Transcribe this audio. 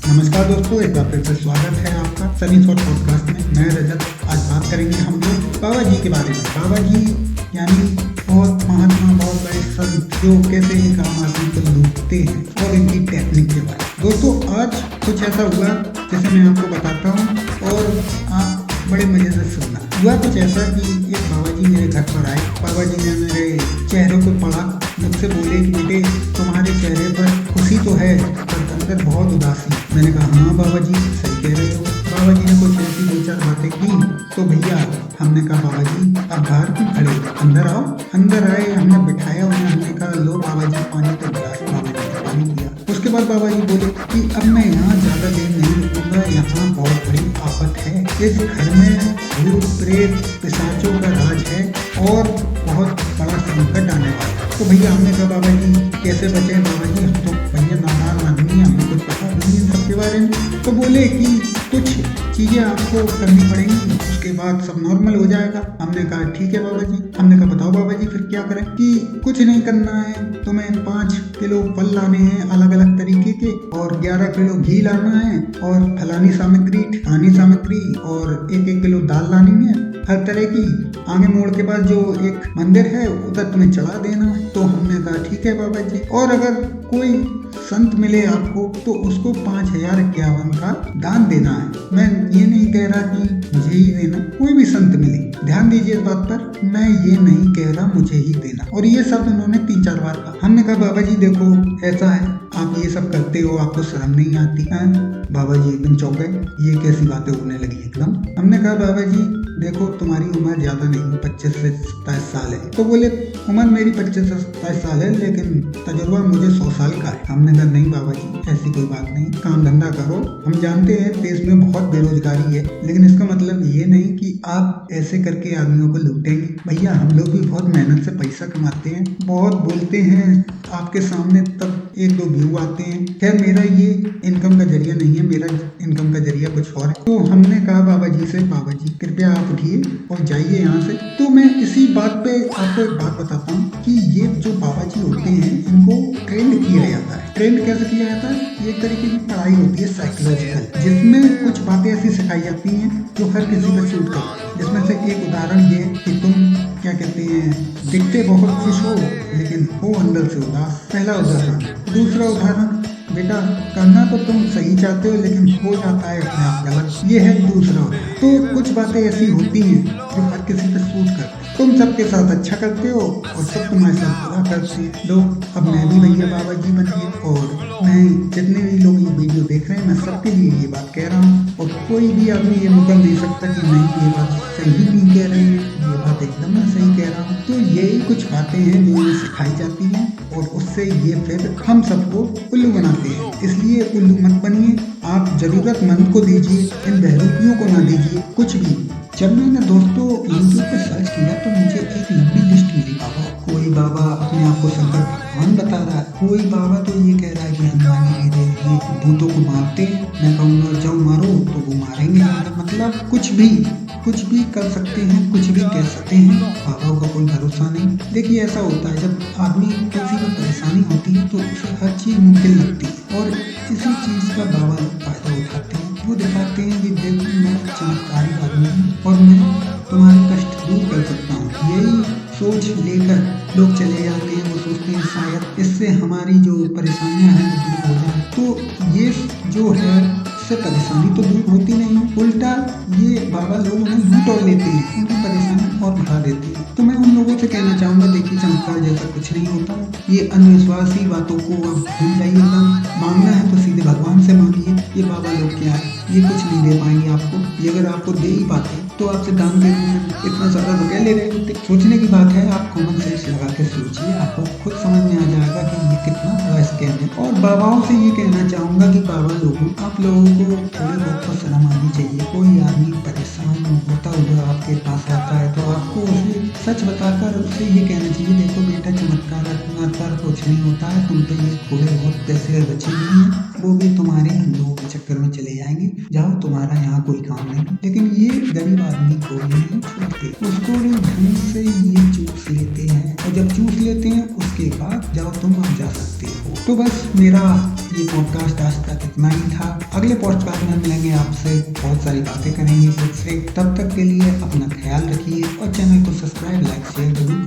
नमस्कार दोस्तों, एक बार फिर से स्वागत है आपका सनी शॉर्ट पॉडकास्ट में। मैं रजत। आज बात करेंगे हम लोग बाबा जी के बारे में। बाबा जी यानी बहुत महात्मा, बहुत बड़े संत जो कैसे एक आम आदमी को लूटते हैं और इनकी टेक्निक के बारे में। दोस्तों आज कुछ ऐसा हुआ जैसे मैं आपको बताता हूँ और आप बड़े मजे से सुनना। हुआ कुछ ऐसा कि एक बाबा जी मेरे घर पर आए। बाबा जी ने मेरे चेहरे को पढ़ा, मुझसे बोले कि बेटे तुम्हारे चेहरे पर खुशी तो है पर अंदर बहुत उदासी। मैंने कहा हाँ बाबा जी सही कह रहे हो। बाबा जी ने कुछ ऐसी दो चार बातें की तो भैया हमने कहा बाबा जी अब बाहर क्यों खड़े हो, अंदर आओ। अंदर आए, हमने बिठाया उन्हें। हमने कहा लो बाबा जी पानी तो गिलास। बाबा जी ने पानी दिया। उसके बाद बाबा जी बोले कि अब मैं यहाँ ज़्यादा देर नहीं रुकूंगा, यहाँ बहुत बड़ी आफत है। इस घर में भूत प्रेत पिशाचों का राज है और बहुत बड़ा संकट आने वाला है। तो भैया हमने कहा बाबा जी कैसे बचे। बाबा जी हम तो भैया नादान आदमी, हमें कुछ पता नहीं इन सब के बारे में। तो बोले कि कुछ चीज़ें आपको करनी पड़ेंगी, उसके बाद सब नॉर्मल हो जाएगा। हमने कहा ठीक है बाबा जी। हमने कहा बताओ बाबा जी फिर क्या करें। कि कुछ नहीं करना है, तुम्हें 5 किलो फल लाने हैं अलग अलग तरीके के और 11 किलो घी लाना है और फलानी सामग्री ठिकानी सामग्री और 1-1 किलो दाल लानी है हर तरह की। आगे मोड़ के बाद जो एक मंदिर है उधर तुम्हें चढ़ा देना है। तो हमने कहा ठीक है बाबा जी। और अगर कोई संत मिले आपको तो उसको 5051 का दान देना है। मैं ये नहीं कह रहा कि मुझे ही देना, कोई भी संत मिले ध्यान दीजिए इस बात पर, मैं ये नहीं कह रहा मुझे ही देना। और ये सब उन्होंने 3-4 बार कहा। हमने कहा बाबा जी देखो ऐसा है, आप ये सब करते हो, आपको शर्म नहीं आती है। बाबा जी एकदम चौंक गए, ये कैसी बातें होने लगी एकदम। हमने कहा बाबा जी देखो तुम्हारी उम्र ज्यादा नहीं, 25 से 27 साल है। तो बोले उम्र मेरी 25 से 27 साल है लेकिन तजुर्बा मुझे 100 साल का है। हमने कहा नहीं बाबा जी ऐसी कोई बात नहीं, काम धंधा करो। हम जानते हैं देश में बहुत बेरोजगारी है लेकिन इसका मतलब ये नहीं कि आप ऐसे करके आदमियों को लूटेंगे। भैया हम लोग भी बहुत मेहनत से पैसा कमाते हैं, बहुत बोलते हैं आपके सामने तब 1-2 व्यू आते हैं। खैर मेरा ये इनकम का जरिया नहीं है, मेरा इनकम का जरिया कुछ और है। तो हमने कहा बाबा जी से बाबा जी कृपया आप उठिए और जाइए यहाँ से। तो मैं इसी बात पे आपको एक बात बताता हूँ कि ये जो बाबा जी होते हैं इनको ट्रेंड किया जाता है। ट्रेंड कैसे किया जाता है, ये एक तरीके की पढ़ाई होती है साइकोलॉजिकल, जिसमें कुछ बातें ऐसी सिखाई जाती हैं जो हर किसी पर सूट करती है। जिसमें से एक उदाहरण ये कि तुम क्या कहते हैं दिखते बहुत खुश हो लेकिन हो अंदर से उदास, पहला उदाहरण। दूसरा उदाहरण बेटा करना तो तुम सही चाहते हो लेकिन हो जाता है अपने आप गलत, ये है दूसरा उदाहरण। तो कुछ बातें ऐसी होती हैं जो हर किसी पे सूट करती है। तुम सबके साथ अच्छा करते हो और सब तुम्हारे साथ बुरा करते हैं। लोग अब मैं भी भैया बाबा जी बन गए और मैं जितने भी लोग ये वीडियो देख रहे हैं मैं सबके लिए ये बात कह रहा हूँ और कोई भी आदमी ये मुकम नहीं सकता कि नहीं ये बात सही नहीं कह रहे हैं, ये बात एकदम मैं सही कह रहा हूँ। तो यही कुछ बातें हैं जो इन्हें सिखाई जाती हैं और उससे ये फिर हम सबको उल्लू बनाते हैं। इसलिए उल्लू मत बनिए, आप जरूरतमंद को दीजिए, इन बहरूपियों को ना दीजिए कुछ भी। जब मैंने दोस्तों यूट्यूब पे सर्च किया तो मुझे एक लंबी लिस्ट मिली। कोई बाबा अपने आप को शंकर भगवान बता रहा है, कोई बाबा तो ये कह रहा है कि हनुमान जी ये भूतों को मारते हैं। मैं कहूँगा जाओ मारो तो वो मारेंगे। मतलब कुछ भी कर सकते हैं, कुछ भी कह सकते हैं, बाबाओं का कोई भरोसा नहीं। देखिए ऐसा होता है जब आदमी किसी को परेशानी होती है तो उसे हर चीज़ मुमकिन लगती है और इसी चीज़ का बाबा लोग फायदा उठाते हैं। वो दिखाते हैं कि देखो मैं चमत्कारी आदमी हूँ और मैं तुम्हारे कष्ट दूर कर सकता हूँ। यही सोच लेकर लोग चले जाते हैं। वो सोचते हैं शायद इससे हमारी जो परेशानियां हैं वो दूर हो जाए। तो ये जो है इससे परेशानी तो दूर होती नहीं, उल्टा ये बाबा लोग उन्हें लूट और लेते हैं, उनकी परेशानी और बढ़ा देते हैं। तो मैं उन लोगों से कहना चाहूँगा देखिए चमत्कार जैसा कुछ नहीं होता। ये अंधविश्वासी बातों को अब भूल जाइएगा। मांगना है तो सीधे भगवान से मांगिए। ये बाबा लोग क्या है, ये कुछ नहीं दे पाएंगे आपको। ये अगर आपको दे ही पाते तो आपसे दान के रूप में इतना सारा रुपया ले रहे होते। सोचने की बात है, आप कॉमन सेंस लगा के सोचिए, आपको खुद समझ में आ जाएगा कि ये कितना बड़ा स्कैम है। और बाबाओं से ये कहना चाहूँगा कि बाबा लोगों आप लोगों को थोड़ी बहुत तो शर्म आनी चाहिए। कोई आदमी परेशान होता हुआ आपके पास आता है तो आपको उसे सच बताकर उससे ये कहना चाहिए देखो बेटा चमत्कार कुछ नहीं होता है, तुम पे ये थोड़े बहुत पैसे बचे नहीं हैं वो भी तुम्हारे इन लोगों के चक्कर में चले जाएंगे, जाओ तुम्हारा यहाँ कोई काम नहीं। लेकिन ये गरीब आदमी को नहीं छोड़ते, उसको भी ढंग से ये चूस लेते हैं और जब चूस लेते हैं उसके बाद जाओ तुम अब जा सकते हो। तो बस मेरा ये पॉडकास्ट आज तक इतना ही था। अगले अगले पॉडकास्ट में मिलेंगे आपसे, बहुत सारी बातें करेंगे खुद से। तब तक के लिए अपना ख्याल रखिए और चैनल को सब्सक्राइब, लाइक, शेयर जरूर